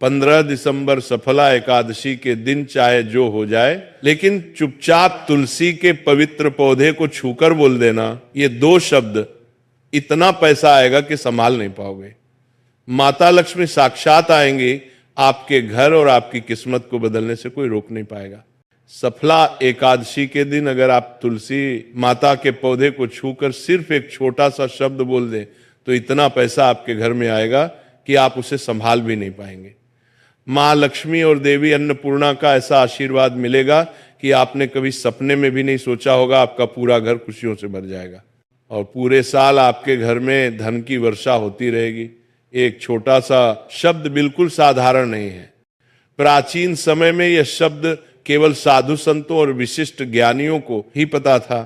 15 दिसंबर सफला एकादशी के दिन चाहे जो हो जाए, लेकिन चुपचाप तुलसी के पवित्र पौधे को छूकर बोल देना, ये 2 शब्द इतना पैसा आएगा कि संभाल नहीं पाओगे। माता लक्ष्मी साक्षात आएंगी, आपके घर और आपकी किस्मत को बदलने से कोई रोक नहीं पाएगा। सफला एकादशी के दिन अगर आप तुलसी माता के पौधे को छूकर सिर्फ एक छोटा सा शब्द बोल दें तो इतना पैसा आपके घर में आएगा कि आप उसे संभाल भी नहीं पाएंगे। माँ लक्ष्मी और देवी अन्नपूर्णा का ऐसा आशीर्वाद मिलेगा कि आपने कभी सपने में भी नहीं सोचा होगा। आपका पूरा घर खुशियों से भर जाएगा और पूरे साल आपके घर में धन की वर्षा होती रहेगी। एक छोटा सा शब्द बिल्कुल साधारण नहीं है। प्राचीन समय में यह शब्द केवल साधु संतों और विशिष्ट ज्ञानियों को ही पता था,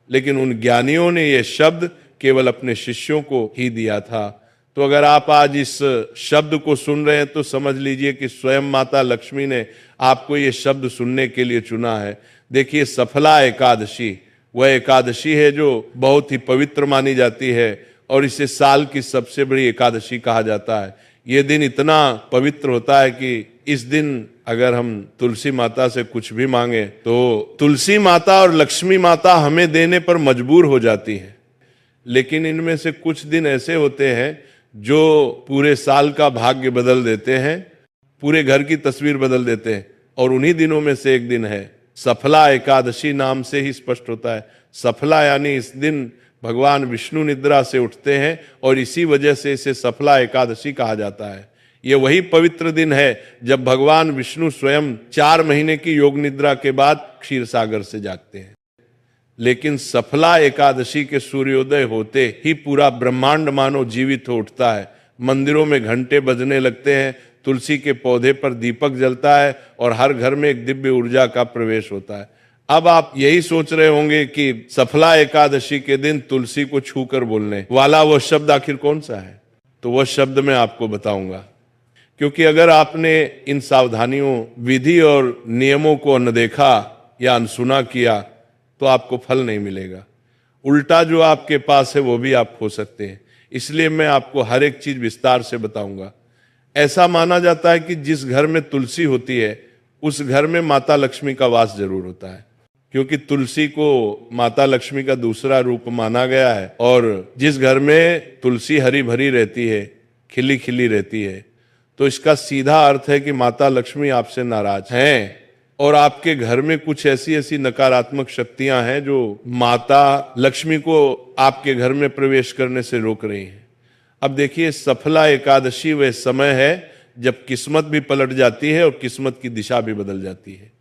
लेकिन उन ज्ञानियों ने यह शब्द केवल अपने शिष्यों को ही दिया था। तो अगर आप आज इस शब्द को सुन रहे हैं तो समझ लीजिए कि स्वयं माता लक्ष्मी ने आपको ये शब्द सुनने के लिए चुना है। देखिए, सफला एकादशी वह एकादशी है जो बहुत ही पवित्र मानी जाती है और इसे साल की सबसे बड़ी एकादशी कहा जाता है। ये दिन इतना पवित्र होता है कि इस दिन अगर हम तुलसी माता से कुछ भी मांगे तो तुलसी माता और लक्ष्मी माता हमें देने पर मजबूर हो जाती है। लेकिन इनमें से कुछ दिन ऐसे होते हैं जो पूरे साल का भाग्य बदल देते हैं, पूरे घर की तस्वीर बदल देते हैं, और उन्हीं दिनों में से एक दिन है सफला एकादशी। नाम से ही स्पष्ट होता है। सफला यानी इस दिन भगवान विष्णु निद्रा से उठते हैं और इसी वजह से इसे सफला एकादशी कहा जाता है। ये वही पवित्र दिन है जब भगवान विष्णु स्वयं 4 महीने की योग निद्रा के बाद क्षीर सागर से जागते हैं। लेकिन सफला एकादशी के सूर्योदय होते ही पूरा ब्रह्मांड मानो जीवित हो उठता है। मंदिरों में घंटे बजने लगते हैं, तुलसी के पौधे पर दीपक जलता है और हर घर में एक दिव्य ऊर्जा का प्रवेश होता है। अब आप यही सोच रहे होंगे कि सफला एकादशी के दिन तुलसी को छूकर बोलने वाला वो शब्द आखिर कौन सा है? तो वह शब्द मैं आपको बताऊंगा, क्योंकि अगर आपने इन सावधानियों, विधि और नियमों को अनदेखा या अनसुना किया तो आपको फल नहीं मिलेगा। उल्टा जो आपके पास है वो भी आप खो सकते हैं। इसलिए मैं आपको हर एक चीज विस्तार से बताऊंगा। ऐसा माना जाता है कि जिस घर में तुलसी होती है उस घर में माता लक्ष्मी का वास जरूर होता है, क्योंकि तुलसी को माता लक्ष्मी का दूसरा रूप माना गया है। और जिस घर में तुलसी हरी भरी रहती है, खिली खिली रहती है, तो इसका सीधा अर्थ है कि माता लक्ष्मी आपसे नाराज हैं और आपके घर में कुछ ऐसी ऐसी नकारात्मक शक्तियां हैं जो माता लक्ष्मी को आपके घर में प्रवेश करने से रोक रही हैं। अब देखिए, सफला एकादशी वह समय है जब किस्मत भी पलट जाती है और किस्मत की दिशा भी बदल जाती है।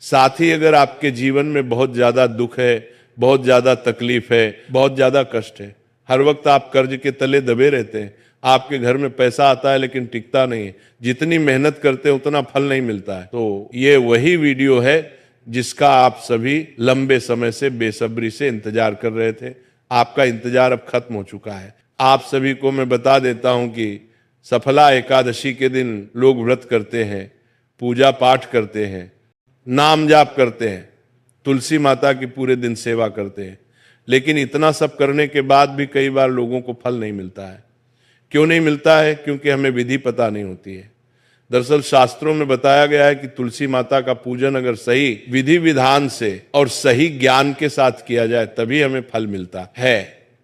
साथ ही अगर आपके जीवन में बहुत ज्यादा दुख है, बहुत ज्यादा तकलीफ है, बहुत ज्यादा कष्ट है, हर वक्त आप कर्ज के तले दबे रहते हैं, आपके घर में पैसा आता है लेकिन टिकता नहीं है, जितनी मेहनत करते हैं उतना फल नहीं मिलता है, तो ये वही वीडियो है जिसका आप सभी लंबे समय से बेसब्री से इंतजार कर रहे थे। आपका इंतजार अब खत्म हो चुका है। आप सभी को मैं बता देता हूं कि सफला एकादशी के दिन लोग व्रत करते हैं, पूजा पाठ करते हैं, नाम जाप करते हैं, तुलसी माता की पूरे दिन सेवा करते हैं, लेकिन इतना सब करने के बाद भी कई बार लोगों को फल नहीं मिलता है। क्यों नहीं मिलता है? क्योंकि हमें विधि पता नहीं होती है। दरअसल शास्त्रों में बताया गया है कि तुलसी माता का पूजन अगर सही विधि विधान से और सही ज्ञान के साथ किया जाए तभी हमें फल मिलता है।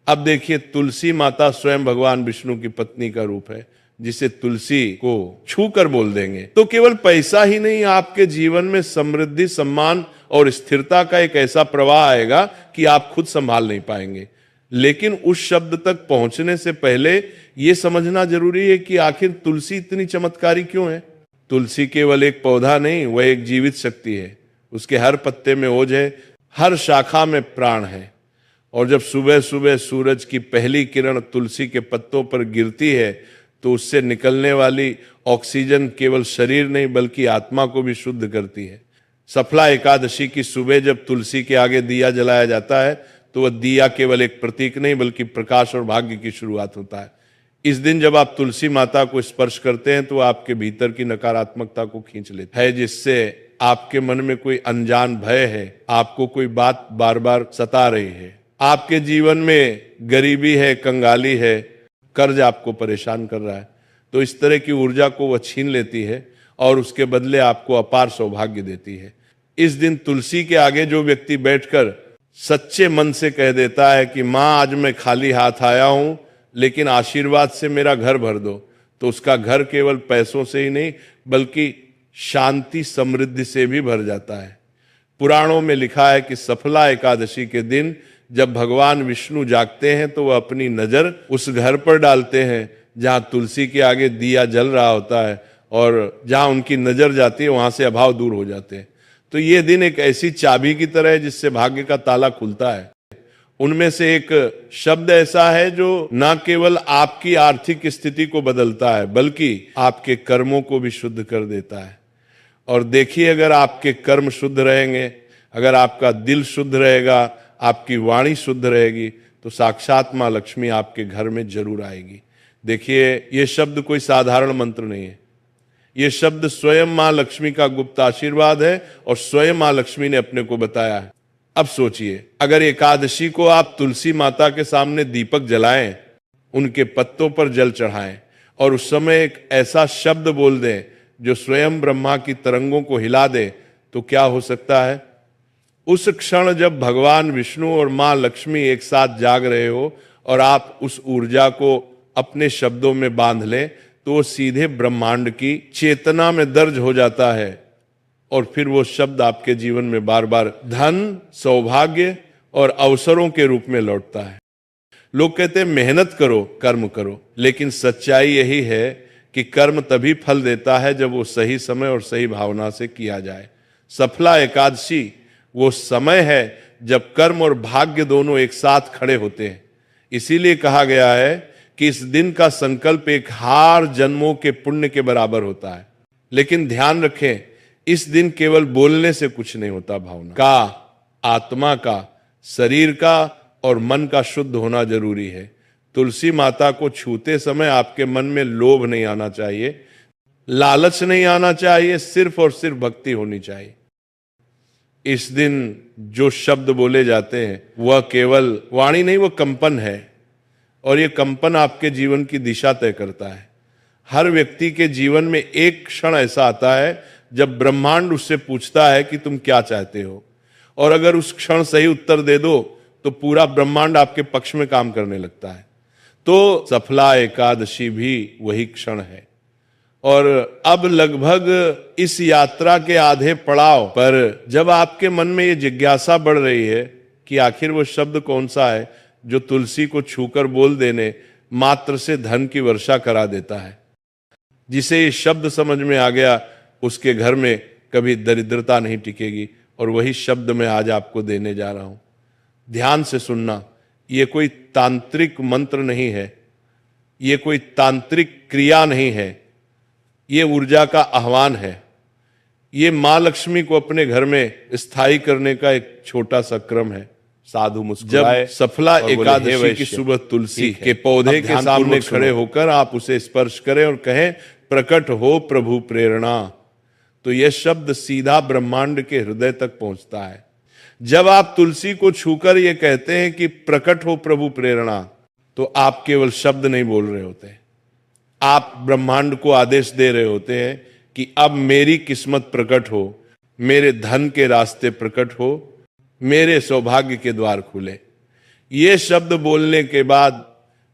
अब देखिए, तुलसी माता स्वयं भगवान विष्णु की पत्नी का रूप है, जिसे तुलसी को छू कर बोल देंगे तो केवल पैसा ही नहीं, आपके जीवन में समृद्धि, सम्मान और स्थिरता का एक ऐसा प्रवाह आएगा कि आप खुद संभाल नहीं पाएंगे। लेकिन उस शब्द तक पहुंचने से पहले यह समझना जरूरी है कि आखिर तुलसी इतनी चमत्कारी क्यों है। तुलसी केवल एक पौधा नहीं, वह एक जीवित शक्ति है। उसके हर पत्ते में ओज है, हर शाखा में प्राण है। और जब सुबह सुबह सूरज की पहली किरण तुलसी के पत्तों पर गिरती है तो उससे निकलने वाली ऑक्सीजन केवल शरीर नहीं बल्कि आत्मा को भी शुद्ध करती है। सफला एकादशी की सुबह जब तुलसी के आगे दिया जलाया जाता है तो वह दिया केवल एक प्रतीक नहीं बल्कि प्रकाश और भाग्य की शुरुआत होता है। इस दिन जब आप तुलसी माता को स्पर्श करते हैं तो आपके भीतर की नकारात्मकता को खींच लेता है, जिससे आपके मन में कोई अनजान भय है, आपको कोई बात बार बार सता रही है, आपके जीवन में गरीबी है, कंगाली है, कर्ज आपको परेशान कर रहा है, तो इस तरह की ऊर्जा को वह छीन लेती है और उसके बदले आपको अपार सौभाग्य देती है। इस दिन तुलसी के आगे जो व्यक्ति बैठकर सच्चे मन से कह देता है कि माँ आज मैं खाली हाथ आया हूं, लेकिन आशीर्वाद से मेरा घर भर दो, तो उसका घर केवल पैसों से ही नहीं बल्कि शांति समृद्धि से भी भर जाता है। पुराणों में लिखा है कि सफला एकादशी के दिन जब भगवान विष्णु जागते हैं तो वह अपनी नजर उस घर पर डालते हैं जहां तुलसी के आगे दिया जल रहा होता है, और जहां उनकी नजर जाती है वहां से अभाव दूर हो जाते हैं। तो ये दिन एक ऐसी चाबी की तरह है जिससे भाग्य का ताला खुलता है। उनमें से एक शब्द ऐसा है जो न केवल आपकी आर्थिक स्थिति को बदलता है बल्कि आपके कर्मों को भी शुद्ध कर देता है। और देखिए, अगर आपके कर्म शुद्ध रहेंगे, अगर आपका दिल शुद्ध रहेगा, आपकी वाणी शुद्ध रहेगी, तो साक्षात मां लक्ष्मी आपके घर में जरूर आएगी। देखिए, ये शब्द कोई साधारण मंत्र नहीं है, ये शब्द स्वयं मां लक्ष्मी का गुप्त आशीर्वाद है और स्वयं मां लक्ष्मी ने अपने को बताया है। अब सोचिए, अगर एकादशी को आप तुलसी माता के सामने दीपक जलाएं, उनके पत्तों पर जल चढ़ाएं और उस समय एक ऐसा शब्द बोल दें जो स्वयं ब्रह्मा की तरंगों को हिला दे, तो क्या हो सकता है? उस क्षण जब भगवान विष्णु और मां लक्ष्मी एक साथ जाग रहे हो और आप उस ऊर्जा को अपने शब्दों में बांध लें, तो वो सीधे ब्रह्मांड की चेतना में दर्ज हो जाता है और फिर वो शब्द आपके जीवन में बार बार धन, सौभाग्य और अवसरों के रूप में लौटता है। लोग कहते हैं मेहनत करो, कर्म करो, लेकिन सच्चाई यही है कि कर्म तभी फल देता है जब वो सही समय और सही भावना से किया जाए। सफला एकादशी वो समय है जब कर्म और भाग्य दोनों एक साथ खड़े होते हैं। इसीलिए कहा गया है कि इस दिन का संकल्प 1000 जन्मों के पुण्य के बराबर होता है। लेकिन ध्यान रखें, इस दिन केवल बोलने से कुछ नहीं होता। भावना का, आत्मा का, शरीर का और मन का शुद्ध होना जरूरी है। तुलसी माता को छूते समय आपके मन में लोभ नहीं आना चाहिए, लालच नहीं आना चाहिए, सिर्फ और सिर्फ भक्ति होनी चाहिए। इस दिन जो शब्द बोले जाते हैं वह केवल वाणी नहीं, वह कंपन है, और यह कंपन आपके जीवन की दिशा तय करता है। हर व्यक्ति के जीवन में एक क्षण ऐसा आता है जब ब्रह्मांड उससे पूछता है कि तुम क्या चाहते हो, और अगर उस क्षण सही उत्तर दे दो तो पूरा ब्रह्मांड आपके पक्ष में काम करने लगता है। तो सफला एकादशी भी वही क्षण है। और अब लगभग इस यात्रा के आधे पड़ाव पर जब आपके मन में ये जिज्ञासा बढ़ रही है कि आखिर वो शब्द कौन सा है जो तुलसी को छूकर बोल देने मात्र से धन की वर्षा करा देता है, जिसे ये शब्द समझ में आ गया उसके घर में कभी दरिद्रता नहीं टिकेगी। और वही शब्द मैं आज आपको देने जा रहा हूं। ध्यान से सुनना, ये कोई तांत्रिक मंत्र नहीं है, ये कोई तांत्रिक क्रिया नहीं है, ये ऊर्जा का आह्वान है। ये मां लक्ष्मी को अपने घर में स्थायी करने का एक छोटा सा क्रम है। साधु मुस्कुराए। जब सफला एकादशी की सुबह तुलसी के पौधे के सामने खड़े होकर आप उसे स्पर्श करें और कहें, प्रकट हो प्रभु प्रेरणा, तो यह शब्द सीधा ब्रह्मांड के हृदय तक पहुंचता है। जब आप तुलसी को छूकर ये कहते हैं कि प्रकट हो प्रभु प्रेरणा, तो आप केवल शब्द नहीं बोल रहे होते, आप ब्रह्मांड को आदेश दे रहे होते हैं कि अब मेरी किस्मत प्रकट हो, मेरे धन के रास्ते प्रकट हो, मेरे सौभाग्य के द्वार खुले। ये शब्द बोलने के बाद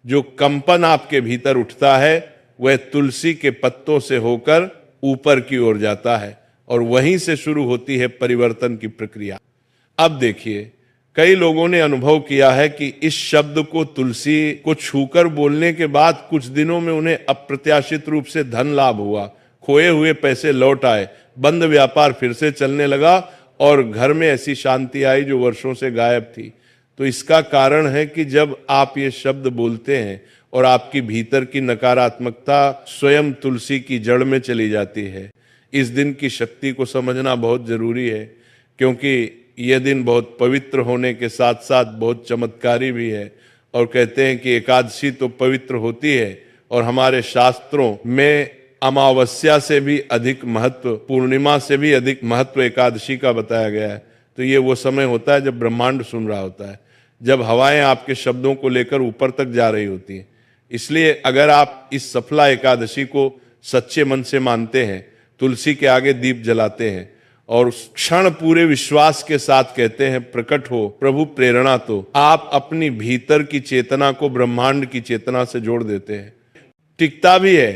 जो कंपन आपके भीतर उठता है वह तुलसी के पत्तों से होकर ऊपर की ओर जाता है और वहीं से शुरू होती है परिवर्तन की प्रक्रिया। अब देखिए, कई लोगों ने अनुभव किया है कि इस शब्द को तुलसी को छूकर बोलने के बाद कुछ दिनों में उन्हें अप्रत्याशित रूप से धन लाभ हुआ, खोए हुए पैसे लौट आए, बंद व्यापार फिर से चलने लगा और घर में ऐसी शांति आई जो वर्षों से गायब थी। तो इसका कारण है कि जब आप ये शब्द बोलते हैं और आपकी भीतर की नकारात्मकता स्वयं तुलसी की जड़ में चली जाती है। इस दिन की शक्ति को समझना बहुत जरूरी है, क्योंकि यह दिन बहुत पवित्र होने के साथ साथ बहुत चमत्कारी भी है। और कहते हैं कि एकादशी तो पवित्र होती है और हमारे शास्त्रों में अमावस्या से भी अधिक महत्व, पूर्णिमा से भी अधिक महत्व एकादशी का बताया गया है। तो ये वो समय होता है जब ब्रह्मांड सुन रहा होता है, जब हवाएं आपके शब्दों को लेकर ऊपर तक जा रही होती हैं। इसलिए अगर आप इस सफला एकादशी को सच्चे मन से मानते हैं, तुलसी के आगे दीप जलाते हैं और उस क्षण पूरे विश्वास के साथ कहते हैं प्रकट हो प्रभु प्रेरणा, तो आप अपनी भीतर की चेतना को ब्रह्मांड की चेतना से जोड़ देते हैं। टिकता भी है,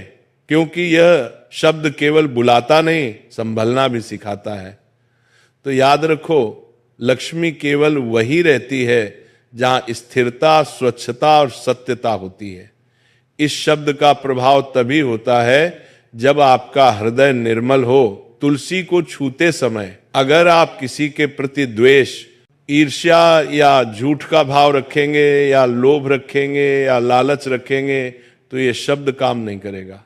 क्योंकि यह शब्द केवल बुलाता नहीं, संभलना भी सिखाता है। तो याद रखो, लक्ष्मी केवल वही रहती है जहां स्थिरता, स्वच्छता और सत्यता होती है। इस शब्द का प्रभाव तभी होता है जब आपका हृदय निर्मल हो। तुलसी को छूते समय अगर आप किसी के प्रति द्वेष, ईर्ष्या या झूठ का भाव रखेंगे या लोभ रखेंगे या लालच रखेंगे तो ये शब्द काम नहीं करेगा।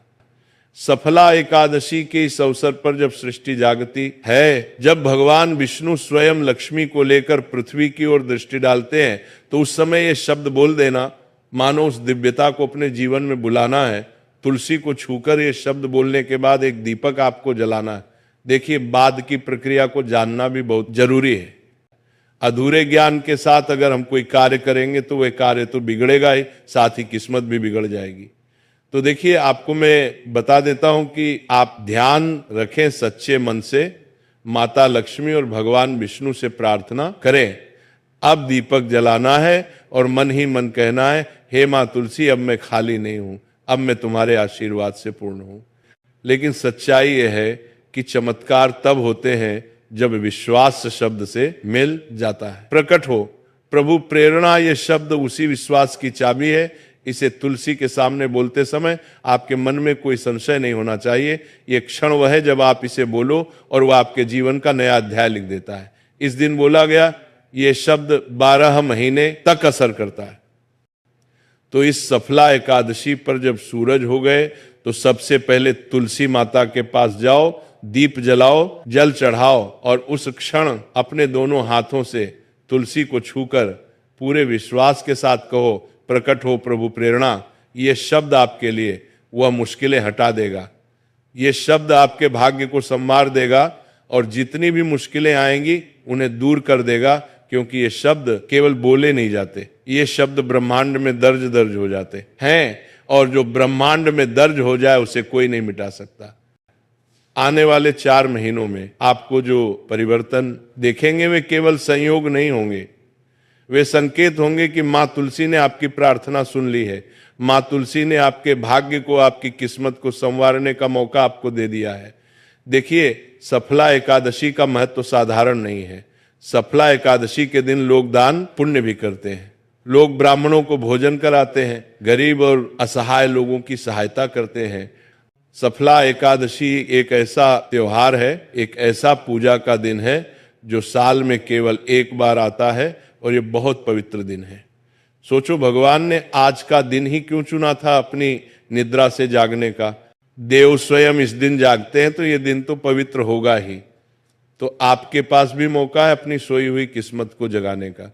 सफला एकादशी के इस अवसर पर जब सृष्टि जागती है, जब भगवान विष्णु स्वयं लक्ष्मी को लेकर पृथ्वी की ओर दृष्टि डालते हैं, तो उस समय ये शब्द बोल देना, मानो उस दिव्यता को अपने जीवन में बुलाना है। तुलसी को छूकर ये शब्द बोलने के बाद एक दीपक आपको जलाना है। देखिए, बाद की प्रक्रिया को जानना भी बहुत जरूरी है। अधूरे ज्ञान के साथ अगर हम कोई कार्य करेंगे तो वह कार्य तो बिगड़ेगा ही, साथ ही किस्मत भी बिगड़ जाएगी। तो देखिए, आपको मैं बता देता हूं कि आप ध्यान रखें सच्चे मन से, माता लक्ष्मी और भगवान विष्णु से प्रार्थना करें। अब दीपक जलाना है और मन ही मन कहना है, हे मां तुलसी, अब मैं खाली नहीं हूं, अब मैं तुम्हारे आशीर्वाद से पूर्ण हूं। लेकिन सच्चाई यह है कि चमत्कार तब होते हैं जब विश्वास शब्द से मिल जाता है। प्रकट हो प्रभु प्रेरणा, ये शब्द उसी विश्वास की चाबी है। इसे तुलसी के सामने बोलते समय आपके मन में कोई संशय नहीं होना चाहिए। ये क्षण वह है जब आप इसे बोलो और वह आपके जीवन का नया अध्याय लिख देता है। इस दिन बोला गया, ये शब्द 12 महीने तक असर करता है। तो इस सफला एकादशी पर जब सूरज हो गए तो सबसे पहले तुलसी माता के पास जाओ, दीप जलाओ, जल चढ़ाओ और उस क्षण अपने दोनों हाथों से तुलसी को छूकर पूरे विश्वास के साथ कहो, प्रकट हो प्रभु प्रेरणा। ये शब्द आपके लिए वह मुश्किलें हटा देगा। ये शब्द आपके भाग्य को संवार देगा और जितनी भी मुश्किलें आएंगी उन्हें दूर कर देगा, क्योंकि ये शब्द केवल बोले नहीं जाते, ये शब्द ब्रह्मांड में दर्ज हो जाते हैं, और जो ब्रह्मांड में दर्ज हो जाए उसे कोई नहीं मिटा सकता। आने वाले 4 महीनों में आपको जो परिवर्तन देखेंगे वे केवल संयोग नहीं होंगे, वे संकेत होंगे कि माँ तुलसी ने आपकी प्रार्थना सुन ली है। माँ तुलसी ने आपके भाग्य को, आपकी किस्मत को संवारने का मौका आपको दे दिया है। देखिए, सफला एकादशी का महत्व साधारण नहीं है। सफला एकादशी के दिन लोग दान पुण्य भी करते हैं, लोग ब्राह्मणों को भोजन कराते हैं, गरीब और असहाय लोगों की सहायता करते हैं। सफला एकादशी एक ऐसा त्योहार है, एक ऐसा पूजा का दिन है जो साल में केवल एक बार आता है और ये बहुत पवित्र दिन है। सोचो, भगवान ने आज का दिन ही क्यों चुना था अपनी निद्रा से जागने का। देव स्वयं इस दिन जागते हैं तो ये दिन तो पवित्र होगा ही। तो आपके पास भी मौका है अपनी सोई हुई किस्मत को जगाने का।